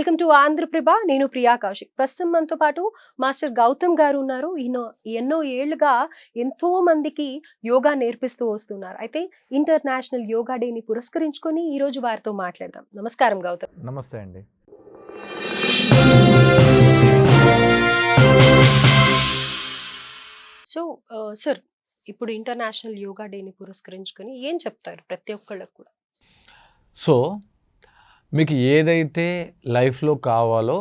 Welcome to Andhraprabha. నేను ప్రియా కౌశిక్. ప్రస్తుతం మనతో పాటు మాస్టర్ గౌతమ్ గారు ఉన్నారు. ఈయన ఎన్నో ఏళ్లుగా ఎంతో మందికి యోగా నేర్పిస్తూ వస్తున్నారు. అయితే ఇంటర్నేషనల్ యోగా డేని పురస్కరించుకొని ఈ రోజు వారితో మాట్లాడదాం. నమస్కారం గౌతమ్. నమస్తే అండి. సో సార్, ఇప్పుడు ఇంటర్నేషనల్ యోగా డేని పురస్కరించుకొని ఏం చెప్తారు ప్రతి ఒక్కళ్ళకు కూడా? సో మీకు ఏదైతే లైఫ్లో కావాలో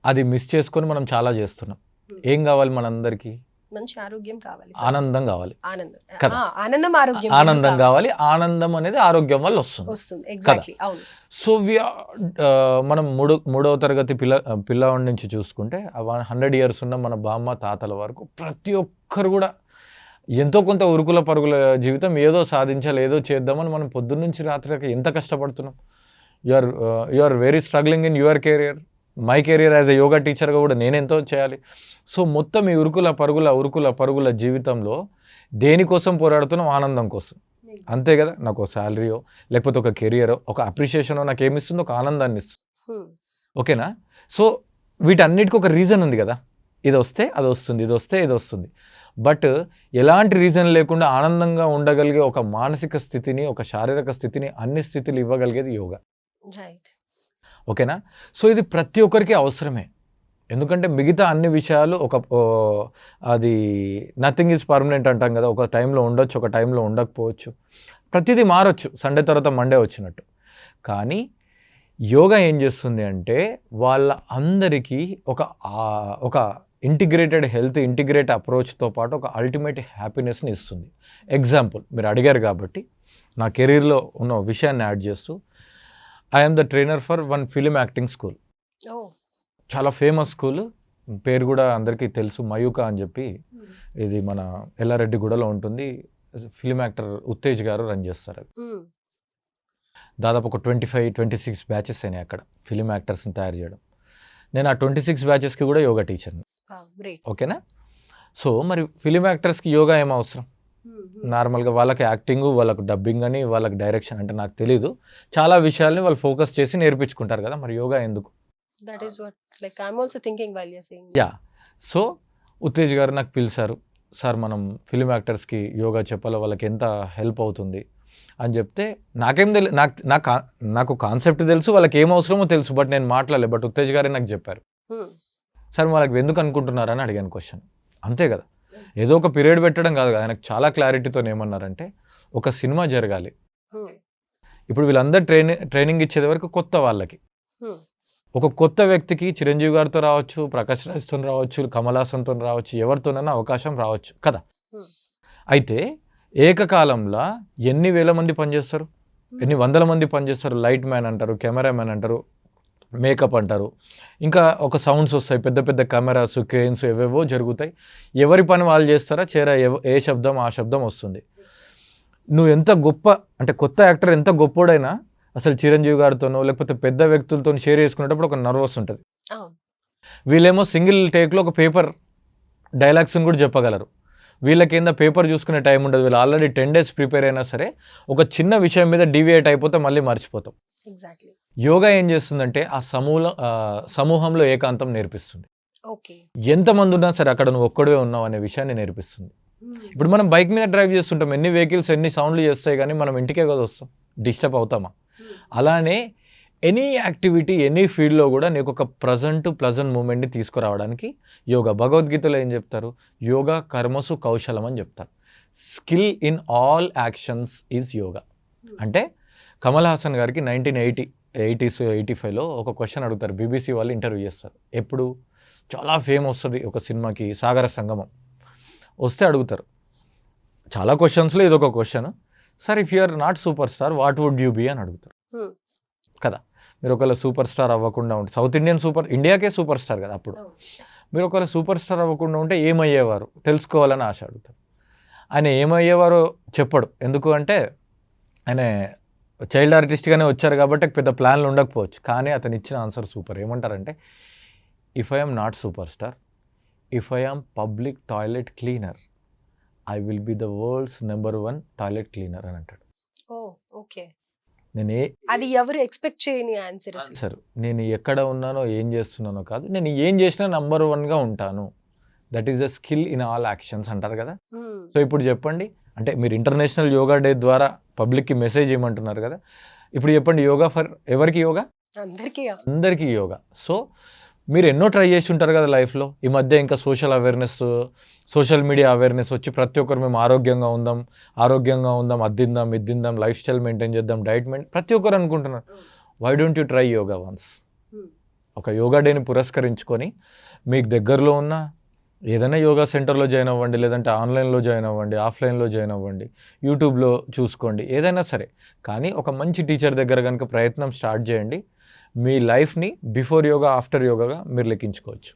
అది మిస్ చేసుకొని మనం చాలా చేస్తున్నాం. ఏం కావాలి మనందరికీ? మంచి ఆరోగ్యం కావాలి, ఆనందం కావాలి ఆనందం కదా. ఆనందం, ఆరోగ్యం ఆనందం కావాలి. ఆనందం అనేది ఆరోగ్యం వల్ల వస్తుంది. ఎగ్జాక్ట్లీ, అవును. సో మనం మూడవ తరగతి పిల్లవాడి నుంచి చూసుకుంటే 100 years ఉన్న మన బామ్మ తాతల వరకు ప్రతి ఒక్కరు కూడా ఎంతో కొంత ఉరుకుల పరుగుల జీవితం, ఏదో సాధించాలి, ఏదో చేద్దామని మనం పొద్దున్న నుంచి రాత్రికి ఎంత కష్టపడుతున్నాం. You are very struggling in your career. My career as a yoga టీచర్గా కూడా నేను ఎంతో చేయాలి. సో మొత్తం ఈ ఉరుకుల పరుగుల జీవితంలో దేనికోసం పోరాడుతున్నాం? ఆనందం కోసం. అంతే కదా. నాకు ఒక శాలరీయో లేకపోతే ఒక కెరియరో ఒక అప్రిషియేషనో నాకు ఏమిస్తుంది? ఒక ఆనందాన్ని ఇస్తుంది. ఓకేనా. సో వీటన్నిటికీ ఒక రీజన్ ఉంది కదా. ఇది వస్తే అది వస్తుంది, ఇది వస్తే ఇది వస్తుంది. బట్ ఎలాంటి రీజన్ లేకుండా ఆనందంగా ఉండగలిగే ఒక మానసిక స్థితిని, ఒక శారీరక స్థితిని, అన్ని స్థితులు ఇవ్వగలిగేది యోగా. ఓకేనా. సో ఇది ప్రతి ఒక్కరికి అవసరమే. ఎందుకంటే మిగతా అన్ని విషయాలు అది నథింగ్ ఈజ్ పర్మనెంట్ అంటాం కదా. ఒక టైంలో ఉండొచ్చు, ఒక టైంలో ఉండకపోవచ్చు, ప్రతిదీ మారచ్చు, సండే తర్వాత మండే వచ్చినట్టు. కానీ యోగా ఏం చేస్తుంది అంటే వాళ్ళ అందరికీ ఒక ఇంటిగ్రేటెడ్ హెల్త్, ఇంటిగ్రేట్ అప్రోచ్తో పాటు ఒక అల్టిమేట్ హ్యాపీనెస్ని ఇస్తుంది. ఎగ్జాంపుల్ మీరు అడిగారు కాబట్టి నా కెరీర్లో ఉన్న విషయాన్ని యాడ్ చేస్తూ, I'm the trainer for one film acting school. చాలా ఫేమస్ స్కూల్, పేరు కూడా అందరికీ తెలుసు, మయూకా అని చెప్పి. ఇది మన ఎల్లారెడ్డిగూడలో ఉంటుంది. ఫిలిం యాక్టర్ ఉత్తేజ్ గారు రన్ చేస్తారు. దాదాపు ఒక 25-26 బ్యాచెస్ అయినాయి అక్కడ ఫిలిం యాక్టర్స్ని తయారు చేయడం. నేను ఆ 26 బ్యాచెస్కి కూడా యోగా టీచర్ని. ఓకేనా. సో మరి ఫిలిం యాక్టర్స్కి యోగా ఏం అవసరం? నార్మల్గా వాళ్ళకి యాక్టింగ్, వాళ్ళకు డబ్బింగ్ అని, వాళ్ళకి డైరెక్షన్ అంటే నాకు తెలీదు. చాలా విషయాల్ని వాళ్ళు ఫోకస్ చేసి నేర్పించుకుంటారు కదా. మరి యోగా ఎందుకు? సో ఉత్తేజ్ గారు నాకు పిలిచారు, సార్ మనం ఫిలిం యాక్టర్స్కి యోగా చెప్పాలి, వాళ్ళకి ఎంత హెల్ప్ అవుతుంది అని చెప్తే నాకేం నాకు కాన్సెప్ట్ తెలుసు, వాళ్ళకి ఏం అవసరమో తెలుసు, బట్ నేను మాట్లాడలే. బట్ ఉత్తేజ్ గారే నాకు చెప్పారు, సార్ వాళ్ళకి ఎందుకు అనుకుంటున్నారని అడిగాను క్వశ్చన్. అంతే కదా. ఏదో ఒక పీరియడ్ పెట్టడం కాదు కదా. ఆయనకు చాలా క్లారిటీతో ఏమన్నారంటే ఒక సినిమా జరగాలి. ఇప్పుడు వీళ్ళందరూ ట్రైనింగ్ ఇచ్చేది వరకు కొత్త వాళ్ళకి, ఒక కొత్త వ్యక్తికి చిరంజీవి గారితో రావచ్చు, ప్రకాష్ రాజ్తో రావచ్చు, కమల్ హాసన్తో రావచ్చు, ఎవరితోనైనా అవకాశం రావచ్చు కదా. అయితే ఏకకాలంలో ఎన్ని వేల మంది పనిచేస్తారు, ఎన్ని వందల మంది పనిచేస్తారు. లైట్ మ్యాన్ అంటారు, కెమెరామ్యాన్ అంటారు, మేకప్ అంటారు, ఇంకా ఒక సౌండ్స్ వస్తాయి, పెద్ద పెద్ద కెమెరాస్, క్రెయిన్స్ ఏవేవో జరుగుతాయి. ఎవరి పని వాళ్ళు చేస్తారా, ఏ శబ్దం ఆ శబ్దం వస్తుంది. నువ్వు ఎంత గొప్ప అంటే కొత్త యాక్టర్ ఎంత గొప్పోడైనా అసలు చిరంజీవి గారితోనో లేకపోతే పెద్ద వ్యక్తులతో షేర్ చేసుకునేటప్పుడు ఒక నర్వస్ ఉంటుంది. వీళ్ళేమో సింగిల్ టేక్లో ఒక పేపర్ డైలాగ్స్ని కూడా చెప్పగలరు. వీళ్ళకి ఏందా పేపర్ చూసుకునే టైం ఉండదు. వీళ్ళు ఆల్రెడీ 10 days ప్రిపేర్ అయినా సరే ఒక చిన్న విషయం మీద డీవియేట్ అయిపోతే మళ్ళీ మర్చిపోతాం. యోగా ఏం చేస్తుందంటే ఆ సమూహంలో ఏకాంతం నేర్పిస్తుంది. ఎంతమంది ఉన్నా సరే అక్కడ నువ్వు ఒక్కడే ఉన్నావు అనే విషయాన్ని నేర్పిస్తుంది. ఇప్పుడు మనం బైక్ మీద డ్రైవ్ చేస్తుంటాం, ఎన్ని వెహికల్స్ ఎన్ని సౌండ్లు చేస్తాయి, కానీ మనం ఇంటికే కదా వస్తాం, డిస్టర్బ్ అవుతామా? అలానే ఎనీ యాక్టివిటీ, ఎనీ ఫీల్డ్లో కూడా నీకు ఒక ప్లజెంట్ మూమెంట్ని తీసుకురావడానికి యోగా. భగవద్గీతలో ఏం చెప్తారు? యోగా కర్మసు కౌశలం అని చెప్తారు. Skill in all actions is yoga. అంటే కమల్ హాసన్ గారికి 1985లో ఒక క్వశ్చన్ అడుగుతారు, BBC వాళ్ళు ఇంటర్వ్యూ చేస్తారు. ఎప్పుడు చాలా ఫేమ్ వస్తుంది ఒక సినిమాకి, సాగర సంగమం వస్తే అడుగుతారు. చాలా క్వశ్చన్స్లో ఇదొక question, sir if you are not super star what would you be అని అడుగుతారు కదా. మీరు ఒకవేళ సూపర్ స్టార్ అవ్వకుండా ఉంటే, సౌత్ ఇండియన్ ఇండియాకే సూపర్ స్టార్ కదా అప్పుడు, మీరు ఒకవేళ సూపర్ స్టార్ అవ్వకుండా ఉంటే ఏమయ్యేవారు తెలుసుకోవాలని ఆశ అడుగుతారు. ఆయన ఏమయ్యేవారో చెప్పడు. ఎందుకు అంటే ఆయన చైల్డ్ ఆర్టిస్ట్గానే వచ్చారు కాబట్టి పెద్ద ప్లాన్లు ఉండకపోవచ్చు. కానీ అతను ఇచ్చిన ఆన్సర్ సూపర్. ఏమంటారంటే, if I am not super star, if I am public toilet cleaner, I will be the world's #1 toilet cleaner అని అంటాడు. నేను అది ఎవరు ఎక్స్పెక్ట్ చేయని ఆన్సర్ అసలు. ఆన్సర్ నేను ఎక్కడ ఉన్నానో ఏం చేస్తున్నానో కాదు, నేను ఏం చేసినా నంబర్ వన్గా ఉంటాను. That is the skill in all actions అంటారు కదా. Hmm. సో ఇప్పుడు చెప్పండి, అంటే మీరు ఇంటర్నేషనల్ యోగా డే ద్వారా పబ్లిక్కి మెసేజ్ ఇవ్వమంటున్నారు కదా. ఇప్పుడు చెప్పండి, యోగా ఫర్ ఎవరికి యోగా? అందరికీ అందరికీ యోగా. సో మీరు ఎన్నో ట్రై చేసి ఉంటారు కదా లైఫ్లో. ఈ మధ్య ఇంకా సోషల్ మీడియా అవేర్నెస్ వచ్చి ప్రతి ఒక్కరు మేము ఆరోగ్యంగా ఉందాం, అద్దిందాం, ఇద్దిందాం, లైఫ్ స్టైల్ మెయింటైన్ చేద్దాం, డైట్ ప్రతి ఒక్కరు అనుకుంటున్నారు. Why don't you try yoga once? ఒక యోగా డేని పురస్కరించుకొని మీకు దగ్గరలో ఉన్న ఏదైనా యోగా సెంటర్లో జాయిన్ అవ్వండి, లేదంటే ఆన్లైన్లో జాయిన్ అవ్వండి, ఆఫ్లైన్లో జాయిన్ అవ్వండి, యూట్యూబ్లో చూసుకోండి, ఏదైనా సరే. కానీ ఒక మంచి టీచర్ దగ్గర కనుక ప్రయత్నం స్టార్ట్ చేయండి, మీ లైఫ్ని బిఫోర్ యోగా ఆఫ్టర్ యోగాగా మీరు లెక్కించుకోవచ్చు.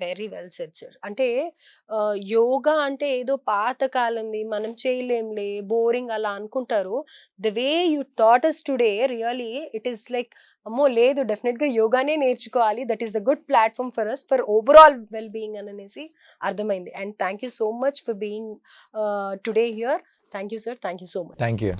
Very well said sir. అంటే యోగా అంటే ఏదో పాత కాలంది, మనం చేయలేంలే, బోరింగ్ అలా అనుకుంటారు. The way you taught us today really it is like అమ్మో లేదు, డెఫినెట్ గా యోగానే నేర్చుకోవాలి, that is the good platform for us for overall well being అని అనేసి అర్థమైంది. And thank you so much for being today here. Thank you sir, thank you so much. Thank you.